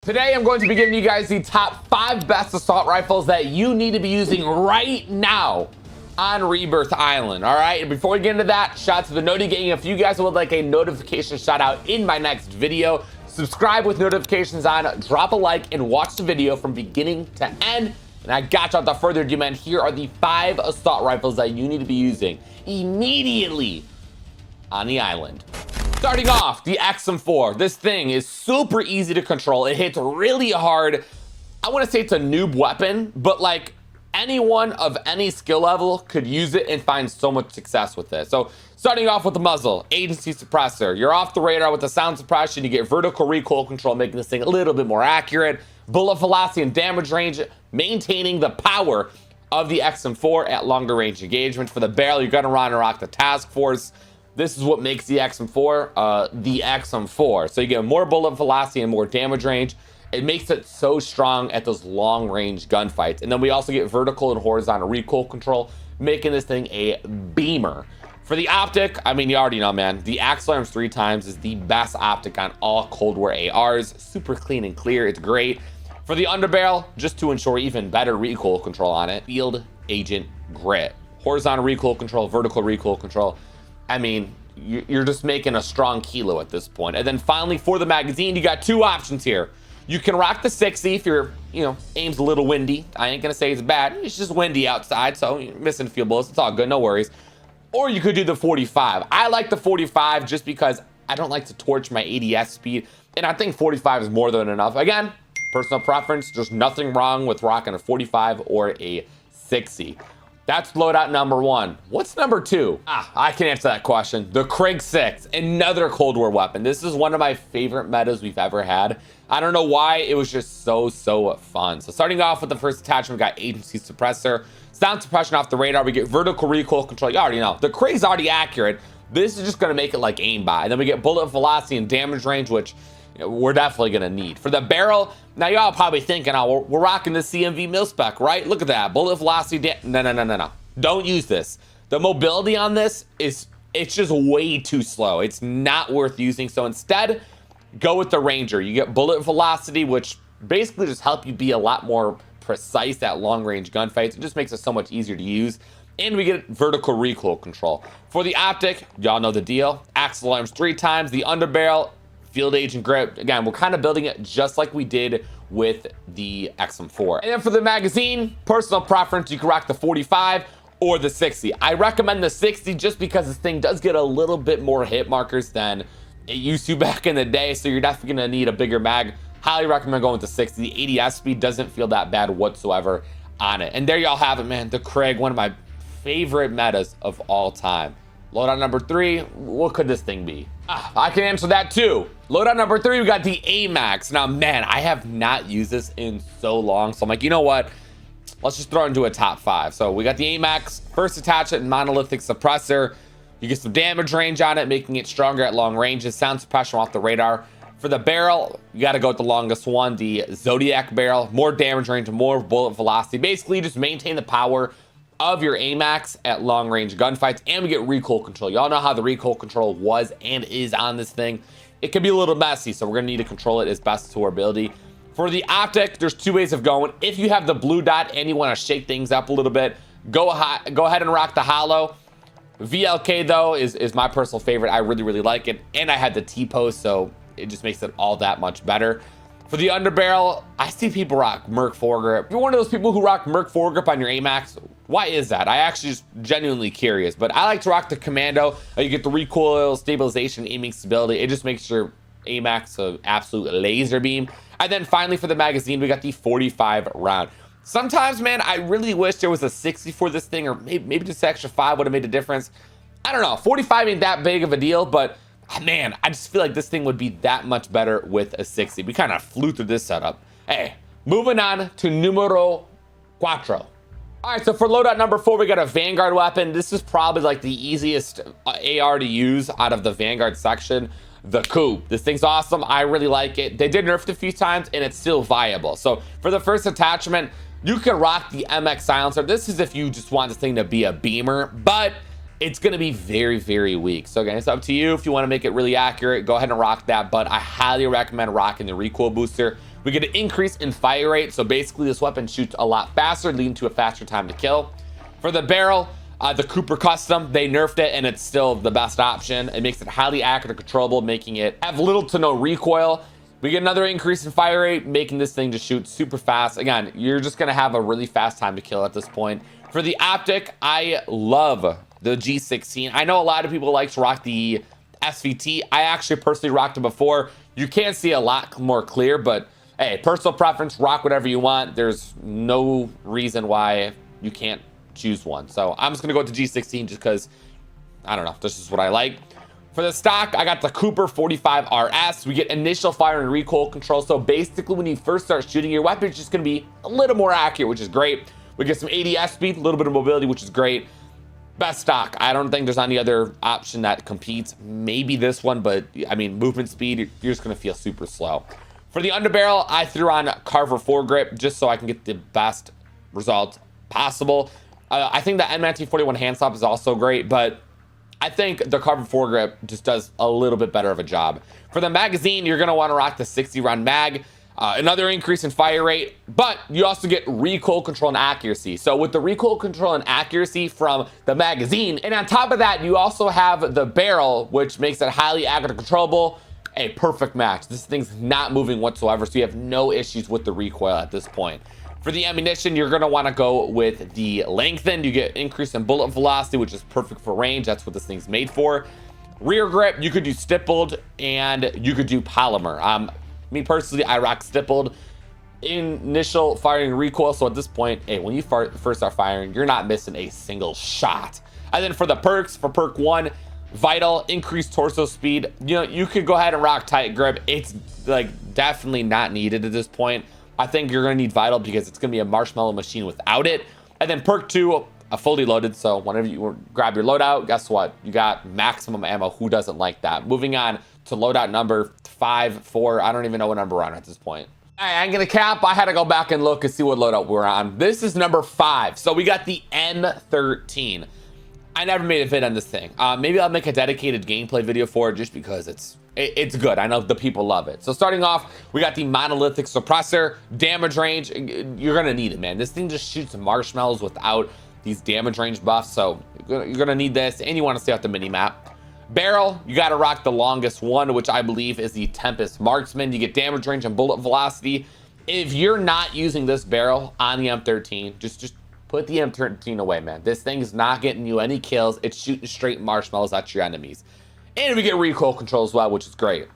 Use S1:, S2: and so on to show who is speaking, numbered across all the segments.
S1: Today, I'm going to be giving you guys the top 5 best assault rifles that you need to be using right now on Rebirth Island. All right, and before we get into that, shout out to the Noti Gang. If you guys would like a notification shout out in my next video, subscribe with notifications on, drop a like, and watch the video from beginning to end. And I got you, without further ado, man, here are the 5 assault rifles that you need to be using immediately on the island. Starting off, the XM4. This thing is super easy to control. It hits really hard. I want to say it's a noob weapon, but like anyone of any skill level could use it and find so much success with it. So starting off with the muzzle, agency suppressor. You're off the radar with the sound suppression. You get vertical recoil control, making this thing a little bit more accurate. Bullet velocity and damage range, maintaining the power of the XM4 at longer range engagement. For the barrel, you're gonna run and rock the task force. This is what makes the XM4 the XM4. So you get more bullet velocity and more damage range. It makes it so strong at those long range gunfights. And then we also get vertical and horizontal recoil control, making this thing a beamer. For the optic, I mean, you already know, man, the Axle Arms 3 times is the best optic on all Cold War ARs. Super clean and clear, it's great. For the underbarrel, just to ensure even better recoil control on it, Field Agent Grip. Horizontal recoil control, vertical recoil control. I mean, you're just making a strong kilo at this point. And then finally, for the magazine, you got 2 options here. You can rock the 60 if your, aim's a little windy. I ain't gonna say it's bad. It's just windy outside, so you're missing a few bullets. It's all good, no worries. Or you could do the 45. I like the 45 just because I don't like to torch my ADS speed, and I think 45 is more than enough. Again, personal preference. There's nothing wrong with rocking a 45 or a 60. That's loadout number 1. What's number 2? I can answer that question. The Krig 6, another Cold War weapon. This is one of my favorite metas we've ever had. I don't know why, it was just so fun. So starting off with the first attachment, we got agency suppressor. Sound suppression off the radar. We get vertical recoil control. You already know. The Krig's already accurate. This is just gonna make it like aimbot. And then we get bullet velocity and damage range, which we're definitely gonna need. For the barrel, now y'all probably thinking, oh, we're rocking the CMV mil-spec, right? Look at that, bullet velocity, no. Don't use this. The mobility on this it's just way too slow. It's not worth using. So instead, go with the Ranger. You get bullet velocity, which basically just help you be a lot more precise at long range gunfights. It just makes it so much easier to use. And we get vertical recoil control. For the optic, y'all know the deal. Axle Arms 3 times, the underbarrel, Field Agent Grip. Again, we're kind of building it just like we did with the XM4. And then for the magazine, personal preference, you can rock the 45 or the 60. I recommend the 60 just because this thing does get a little bit more hit markers than it used to back in the day, so you're definitely gonna need a bigger mag. Highly recommend going with the 60. The ADS speed doesn't feel that bad whatsoever on it. And there y'all have it, man. The Krig, one of my favorite metas of all time. Loadout number 3, what could this thing be? I can answer that too. Loadout number 3, we got the AMAX. Now, man, I have not used this in so long, so I'm like, you know what? Let's just throw it into a top 5. So we got the AMAX, first attachment, monolithic suppressor. You get some damage range on it, making it stronger at long ranges. Sound suppression off the radar. For the barrel, you got to go with the longest one, the Zodiac barrel. More damage range, more bullet velocity. Basically, just maintain the power of your AMAX at long range gunfights, and we get recoil control. Y'all know how the recoil control was and is on this thing. It can be a little messy, so we're gonna need to control it as best to our ability. For the optic, there's 2 ways of going. If you have the blue dot and you want to shake things up a little bit, go ahead and rock the hollow. VLK though is my personal favorite. I really like it, and I had the T-post, so it just makes it all that much better. For the underbarrel, I see people rock Merc foregrip. If you're one of those people who rock Merc foregrip on your AMAX, why is that? I actually just genuinely curious, but I like to rock the Commando. You get the recoil, stabilization, aiming stability. It just makes your AMAX an absolute laser beam. And then finally for the magazine, we got the 45 round. Sometimes, man, I really wish there was a 60 for this thing, or maybe just an extra 5 would have made a difference. I don't know, 45 ain't that big of a deal, but man, I just feel like this thing would be that much better with a 60. We kind of flew through this setup. Hey, moving on to numero 4. All right, so for loadout number 4, we got a Vanguard weapon. This is probably like the easiest AR to use out of the Vanguard section. The Coupe. This thing's awesome. I really like it. They did nerf it a few times, and it's still viable. So for the first attachment, you can rock the MX silencer. This is if you just want this thing to be a beamer, but it's going to be very weak. So again, it's up to you. If you want to make it really accurate, go ahead and rock that, but I highly recommend rocking the recoil booster, We get an increase in fire rate, so basically this weapon shoots a lot faster, leading to a faster time to kill. For the barrel, the Cooper Custom, they nerfed it and it's still the best option. It makes it highly accurate and controllable, making it have little to no recoil. We get another increase in fire rate, making this thing just shoot super fast. Again, you're just gonna have a really fast time to kill at this point. For the optic, I love the G16. I know a lot of people like to rock the SVT. I actually personally rocked it before. You can see a lot more clear, but hey, personal preference, rock whatever you want. There's no reason why you can't choose one. So I'm just gonna go with the G16 just because, I don't know, this is what I like. For the stock, I got the Cooper 45 RS. We get initial fire and recoil control. So basically when you first start shooting, your weapon is just gonna be a little more accurate, which is great. We get some ADS speed, a little bit of mobility, which is great. Best stock. I don't think there's any other option that competes. Maybe this one, but I mean, movement speed, you're just gonna feel super slow. For the underbarrel, I threw on Carver foregrip just so I can get the best results possible. I think the M1941 hand stop is also great, but I think the Carbine foregrip just does a little bit better of a job. For the magazine, you're going to want to rock the 60 round mag, another increase in fire rate, but you also get recoil control and accuracy. So with the recoil control and accuracy from the magazine, and on top of that, you also have the barrel, which makes it highly accurate and controllable. A perfect match. This thing's not moving whatsoever, so you have no issues with the recoil at this point. For the ammunition, you're going to want to go with the lengthened. You get increase in bullet velocity, which is perfect for range. That's what this thing's made for. Rear grip, you could do stippled and you could do polymer. Me personally, I rock stippled. Initial firing recoil, so at this point, hey, when you first start firing, you're not missing a single shot. And then for the perks, for perk 1, vital, increased torso speed. You know, you could go ahead and rock tight grip. It's like definitely not needed at this point. I think you're going to need vital because it's going to be a marshmallow machine without it. And then perk 2, a fully loaded. So whenever you grab your loadout, guess what? You got maximum ammo. Who doesn't like that? Moving on to loadout number 5, 4. I don't even know what number we're on at this point. I ain't gonna cap. I had to go back and look and see what loadout we're on. This is number 5. So we got the M13. I never made a vid on this thing. Maybe I'll make a dedicated gameplay video for it just because it's good. I know the people love it. So starting off, we got the monolithic suppressor, damage range. You're gonna need it, man. This thing just shoots marshmallows without these damage range buffs. So you're gonna need this, and you want to stay off the mini map. Barrel, you got to rock the longest one, which I believe is the Tempest Marksman. You get damage range and bullet velocity. If you're not using this barrel on the M13, just put the M13 away, man. This thing is not getting you any kills. It's shooting straight marshmallows at your enemies. And we get recoil control as well, which is great.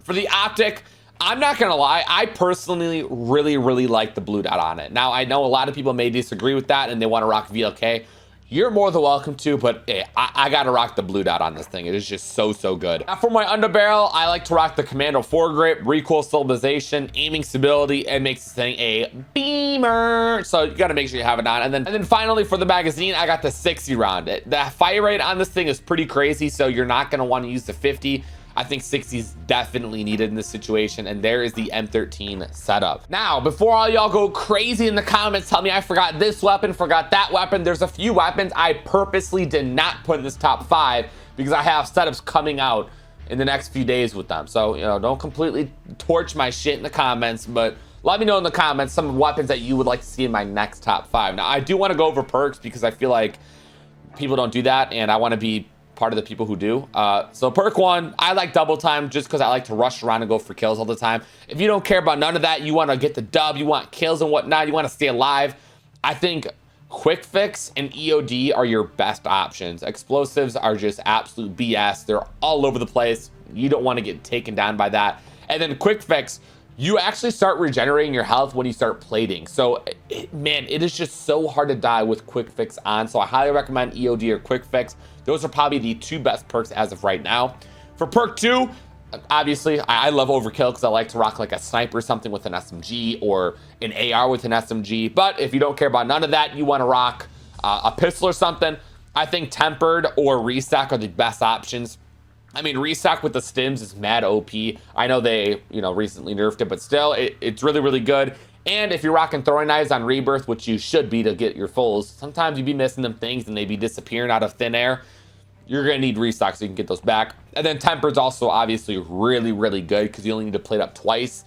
S1: For the optic, I'm not gonna lie, I personally really like the blue dot on it. Now, I know a lot of people may disagree with that and they want to rock VLK. You're more than welcome to, but hey, I gotta rock the blue dot on this thing. It is just so good. Now for my underbarrel, I like to rock the Commando foregrip, recoil stabilization, aiming stability, and makes this thing a beamer. So you gotta make sure you have it on. And then finally for the magazine, I got the 60 round. The fire rate on this thing is pretty crazy, so you're not gonna want to use the 50. I think 60 is definitely needed in this situation, and there is the M13 setup. Now, before all y'all go crazy in the comments, tell me I forgot this weapon, forgot that weapon. There's a few weapons I purposely did not put in this top 5 because I have setups coming out in the next few days with them. So, you know, don't completely torch my shit in the comments, but let me know in the comments some weapons that you would like to see in my next top 5. Now, I do want to go over perks because I feel like people don't do that, and I want to be part of the people who do. So perk 1, I like double time just because I like to rush around and go for kills all the time. If you don't care about none of that, you want to get the dub, you want kills and whatnot, you want to stay alive, I think quick fix and EOD are your best options. Explosives are just absolute BS. They're all over the place. You don't want to get taken down by that. And then quick fix, you actually start regenerating your health when you start plating. So man, it is just so hard to die with quick fix on. So I highly recommend EOD or quick fix. Those are probably the 2 best perks as of right now. For perk 2, obviously I love overkill because I like to rock like a sniper or something with an SMG or an AR with an SMG. But if you don't care about none of that, you want to rock a pistol or something, I think tempered or restock are the best options. I mean, restock with the stims is mad OP. I know they, you know, recently nerfed it, but still, it's really good. And if you're rocking throwing knives on Rebirth, which you should be to get your fulls, sometimes you'd be missing them things and they'd be disappearing out of thin air. You're gonna need restock so you can get those back. And then tempered's also obviously really good because you only need to plate up twice.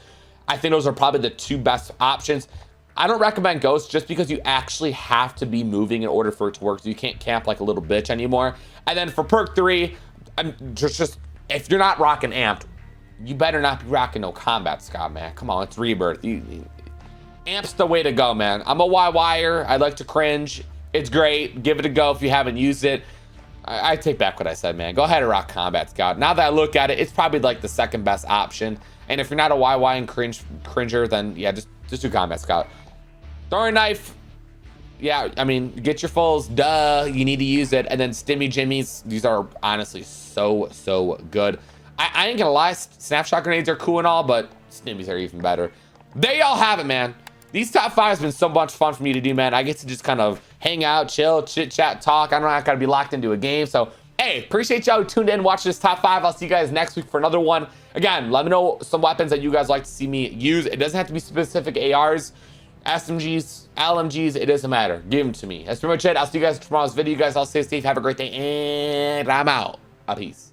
S1: I think those are probably the two best options. I don't recommend Ghost just because you actually have to be moving in order for it to work. So you can't camp like a little bitch anymore. And then for perk 3, I'm just if you're not rocking Amped, you better not be rocking no Combat Scout, man. Come on, it's Rebirth. Amp's the way to go, man. I'm a YYer. I like to cringe. It's great. Give it a go if you haven't used it. I take back what I said, man. Go ahead and rock Combat Scout. Now that I look at it, it's probably like the second best option. And if you're not a YY and cringer, then yeah, just do Combat Scout. Throwing knife, yeah, I mean, get your fulls, duh, you need to use it. And then Stimmy Jimmies, these are honestly so good. I ain't gonna lie, snapshot grenades are cool and all, but Stimmies are even better. There y'all have it, man. These top 5 has been so much fun for me to do, man. I get to just kind of hang out, chill, chit chat, talk. I don't gotta be locked into a game. So hey, appreciate y'all who tuned in, watch this top 5. I'll see you guys next week for another one. Again, let me know some weapons that you guys like to see me use. It doesn't have to be specific ARs, SMGs, LMGs, it doesn't matter. Give them to me. That's pretty much it. I'll see you guys in tomorrow's video. You guys all stay safe. Have a great day, and I'm out. Peace.